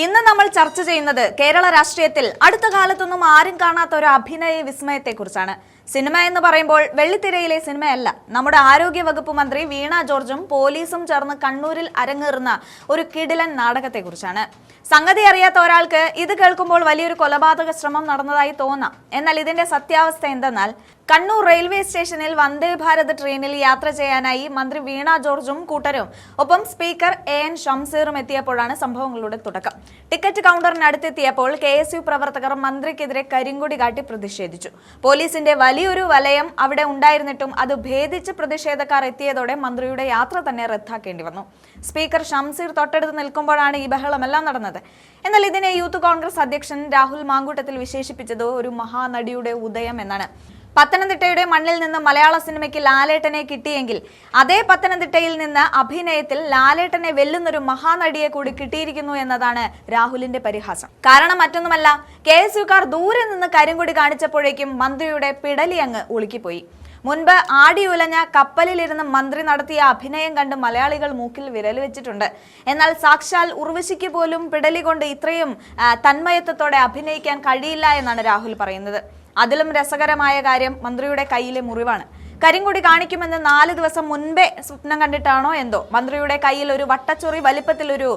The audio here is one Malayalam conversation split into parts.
ഇന്ന് നമ്മൾ ചർച്ച ചെയ്യുന്നത് കേരള രാഷ്ട്രീയത്തിൽ അടുത്ത കാലത്തൊന്നും ആരും കാണാത്ത ഒരു അഭിനയ വിസ്മയത്തെക്കുറിച്ചാണ്. സിനിമ എന്ന് പറയുമ്പോൾ വെള്ളിത്തിരയിലെ സിനിമയല്ല. നമ്മുടെ ആരോഗ്യ വകുപ്പ് മന്ത്രി വീണ ജോർജും പോലീസും ചേർന്ന് കണ്ണൂരിൽ അരങ്ങേറുന്ന ഒരു കിടിലൻ നാടകത്തെക്കുറിച്ചാണ്. സംഗതി അറിയാത്ത ഒരാൾക്ക് ഇത് കേൾക്കുമ്പോൾ വലിയൊരു കൊലപാതക ശ്രമം നടന്നതായി തോന്നാം. എന്നാൽ ഇതിന്റെ സത്യാവസ്ഥ എന്തെന്നാൽ, കണ്ണൂർ റെയിൽവേ സ്റ്റേഷനിൽ വന്ദേ ഭാരത് ട്രെയിനിൽ യാത്ര ചെയ്യാനായി മന്ത്രി വീണ ജോർജും കൂട്ടരും ഒപ്പം സ്പീക്കർ AN ഷംസീറും എത്തിയപ്പോഴാണ് സംഭവങ്ങളുടെ തുടക്കം. ടിക്കറ്റ് കൗണ്ടറിനടുത്തെത്തിയപ്പോൾ KSU പ്രവർത്തകർ മന്ത്രിക്കെതിരെ കരിങ്കൊടി കാട്ടി പ്രതിഷേധിച്ചു. പോലീസിന്റെ വലിയൊരു വലയം അവിടെ ഉണ്ടായിരുന്നിട്ടും അത് ഭേദിച്ച് പ്രതിഷേധക്കാർ എത്തിയതോടെ മന്ത്രിയുടെ യാത്ര തന്നെ റദ്ദാക്കേണ്ടി വന്നു. സ്പീക്കർ ഷംസീർ തൊട്ടടുത്ത് നിൽക്കുമ്പോഴാണ് ഈ ബഹളമെല്ലാം നടന്നത്. എന്നാൽ ഇതിനെ യൂത്ത് കോൺഗ്രസ് അധ്യക്ഷൻ രാഹുൽ മാങ്കൂട്ടത്തിൽ വിശേഷിപ്പിച്ചത് ഒരു മഹാനടിയുടെ ഉദയം എന്നാണ്. പത്തനംതിട്ടയുടെ മണ്ണിൽ നിന്ന് മലയാള സിനിമയ്ക്ക് ലാലേട്ടനെ കിട്ടിയെങ്കിൽ അതേ പത്തനംതിട്ടയിൽ നിന്ന് അഭിനയത്തിൽ ലാലേട്ടനെ വെല്ലുന്നൊരു മഹാനടിയെ കൂടി കിട്ടിയിരിക്കുന്നു എന്നതാണ് രാഹുലിന്റെ പരിഹാസം. കാരണം മറ്റൊന്നുമല്ല, KSUക്കാർ ദൂരെ നിന്ന് കരിങ്കൊടി കാണിച്ചപ്പോഴേക്കും മന്ത്രിയുടെ പിടലി അങ്ങ് ഉളുക്കിപ്പോയി. മുൻപ് ആടിയുലഞ്ഞ കപ്പലിലിരുന്ന് മന്ത്രി നടത്തിയ അഭിനയം കണ്ട് മലയാളികൾ മൂക്കിൽ വിരൽ വെച്ചിട്ടുണ്ട്. എന്നാൽ സാക്ഷാൽ ഉർവശിക്ക് പോലും പിടലി കൊണ്ട് ഇത്രയും തന്മയത്വത്തോടെ അഭിനയിക്കാൻ കഴിയില്ല എന്നാണ് രാഹുൽ പറയുന്നത്. അതിലും രസകരമായ കാര്യം മന്ത്രിയുടെ കയ്യിലെ മുറിവാണ്. കരിങ്കൊടി കാണിക്കുമെന്ന് 4 ദിവസം മുൻപേ സ്വപ്നം കണ്ടിട്ടാണോ എന്തോ മന്ത്രിയുടെ കയ്യിൽ ഒരു വട്ടച്ചൊറി വലിപ്പത്തിലൊരു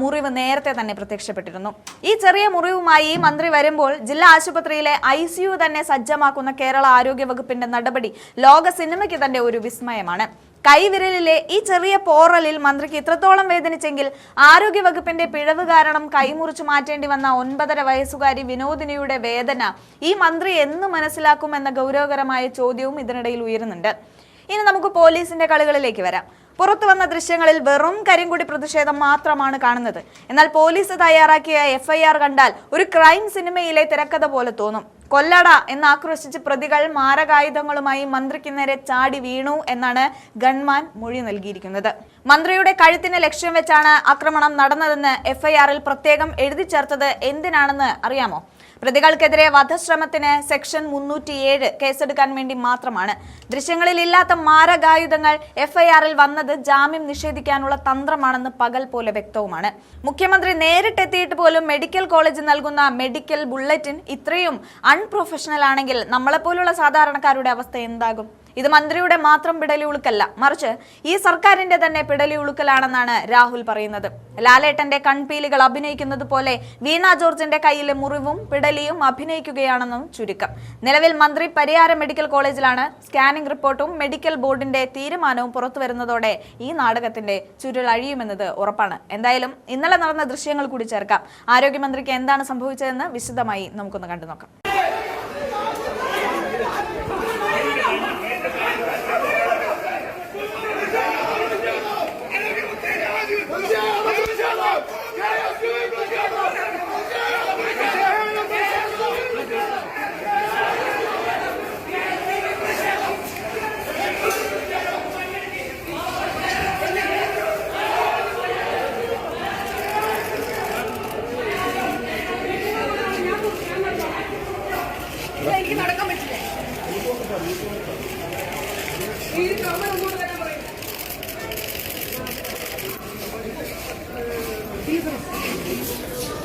മുറിവ് നേരത്തെ തന്നെ പ്രത്യക്ഷപ്പെട്ടിരുന്നു. ഈ ചെറിയ മുറിവുമായി മന്ത്രി വരുമ്പോൾ ജില്ലാ ആശുപത്രിയിലെ ICU തന്നെ സജ്ജമാക്കുന്ന കേരള ആരോഗ്യ വകുപ്പിന്റെ നടപടി ലോക സിനിമയ്ക്ക് തന്നെ ഒരു വിസ്മയമാണ്. കൈവിരലിലെ ഈ ചെറിയ പോറലിൽ മന്ത്രിക്ക് ഇത്രത്തോളം വേദനിച്ചെങ്കിൽ ആരോഗ്യ വകുപ്പിന്റെ പിഴവ് കാരണം കൈമുറിച്ചു മാറ്റേണ്ടി വന്ന 9.5 വയസ്സുകാരി വിനോദിനിയുടെ വേദന ഈ മന്ത്രി എന്ന് മനസ്സിലാക്കുമെന്ന ഗൗരവകരമായ ചോദ്യവും ഇതിനിടയിൽ ഉയരുന്നുണ്ട്. ഇനി നമുക്ക് പോലീസിന്റെ കളികളിലേക്ക് വരാം. പുറത്തു വന്ന ദൃശ്യങ്ങളിൽ വെറും കരിങ്കൊടി പ്രതിഷേധം മാത്രമാണ് കാണുന്നത്. എന്നാൽ പോലീസ് തയ്യാറാക്കിയ FIR കണ്ടാൽ ഒരു ക്രൈം സിനിമയിലെ തിരക്കഥ പോലെ തോന്നും. കൊല്ലട എന്ന് ആക്രോശിച്ച് പ്രതികൾ മാരകായുധങ്ങളുമായി മന്ത്രിക്ക് നേരെ ചാടി വീണു എന്നാണ് ഗൺമാൻ മൊഴി നൽകിയിരിക്കുന്നത്. മന്ത്രിയുടെ കഴുത്തിന് ലക്ഷ്യം വെച്ചാണ് ആക്രമണം നടന്നതെന്ന് FIR-ൽ പ്രത്യേകം എഴുതി ചേർത്തത് എന്തിനാണെന്ന് അറിയാമോ? പ്രതികൾക്കെതിരെ വധശ്രമത്തിന് സെക്ഷൻ 307 കേസെടുക്കാൻ വേണ്ടി മാത്രമാണ്. ദൃശ്യങ്ങളിൽ ഇല്ലാത്ത മാരകായുധങ്ങൾ FIR-ൽ വന്നത് ജാമ്യം നിഷേധിക്കാനുള്ള തന്ത്രമാണെന്ന് പകൽ പോലെ വ്യക്തവുമാണ്. മുഖ്യമന്ത്രി നേരിട്ടെത്തിയിട്ട് പോലും മെഡിക്കൽ കോളേജ് നൽകുന്ന മെഡിക്കൽ ബുള്ളറ്റിൻ ഇത്രയും അൺപ്രൊഫഷണൽ ആണെങ്കിൽ നമ്മളെപ്പോലുള്ള സാധാരണക്കാരുടെ അവസ്ഥ എന്താകും? ഇത് മന്ത്രിയുടെ മാത്രം പിടലി ഉളുക്കല്ല, മറിച്ച് ഈ സർക്കാരിന്റെ തന്നെ പിടലി ഉളുക്കലാണെന്നാണ് രാഹുൽ പറയുന്നത്. ലാലേട്ടന്റെ കൺപീലികൾ അഭിനയിക്കുന്നത് പോലെ വീണ ജോർജിന്റെ കയ്യിലെ മുറിവും പിടലിയും അഭിനയിക്കുകയാണെന്നും ചുരുക്കം. നിലവിൽ മന്ത്രി പരിയാരം മെഡിക്കൽ കോളേജിലാണ്. സ്കാനിംഗ് റിപ്പോർട്ടും മെഡിക്കൽ ബോർഡിന്റെ തീരുമാനവും പുറത്തു വരുന്നതോടെ ഈ നാടകത്തിന്റെ ചുരുൾ അഴിയുമെന്നത് ഉറപ്പാണ്. എന്തായാലും ഇന്നലെ നടന്ന ദൃശ്യങ്ങൾ കൂടി ചേർക്കാം. ആരോഗ്യമന്ത്രിക്ക് എന്താണ് സംഭവിച്ചതെന്ന് വിശദമായി നമുക്കൊന്ന് കണ്ടു നോക്കാം. എനിക്ക് നടക്കാൻ പറ്റില്ല. ഈ ക്യാമറ അങ്ങോട്ട് വരാൻ പറയും. പ്ലീസ്